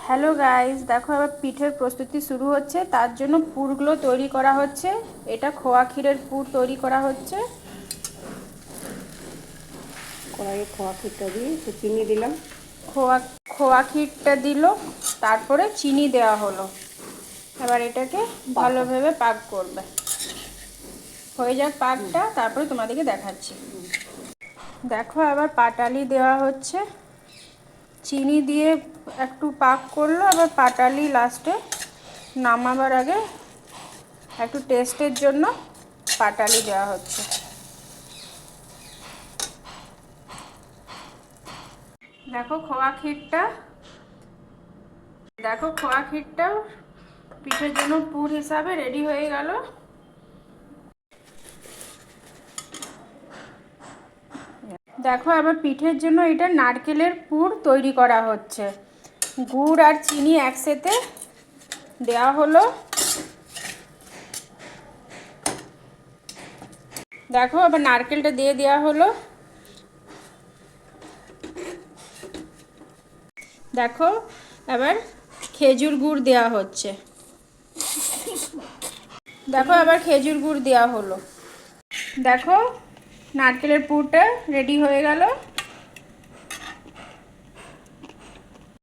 Hello guys, দেখো এবার পিঠের প্রস্তুতি শুরু হচ্ছে। তার জন্য পুরগুলো তৈরি করা হচ্ছে। এটা খোয়া ক্ষীরের পুর তৈরি করা হচ্ছে। কড়াইয়ে খোয়া ক্ষীরটা দিয়ে একটু চিনি দিলাম। খোয়া খোয়া ক্ষীরটা দিল, তারপরে চিনি দেওয়া হলো। এবার এটাকে পাক ভালোভাবে পাক করবে। হয়ে যাক পাকটা, তারপরে তোমাদেরকে দেখাচ্ছি। দেখো এবার পাটালি দেওয়া হচ্ছে। চিনি দিয়ে একটু পাক করলো, আবার পাটালি লাস্টে নামাবার আগে একটু টেস্টের জন্য পাটালি দেওয়া হচ্ছে। দেখো খোয়া ক্ষীরটা পিঠের জন্য পুর হিসাবে রেডি হয়ে গেল। দেখো আবার পিঠের জন্য এটা নারকেলের পুর তৈরি করা হচ্ছে। গুড় আর চিনি একসাথে দেওয়া হলো। দেখো আবার নারকেলটা দিয়ে দেওয়া হলো। দেখো আবার খেজুর গুড় দেওয়া হচ্ছে। দেখো আবার খেজুর গুড় দেওয়া হলো। দেখো নারকেলের পুরটা রেডি হয়ে গেল।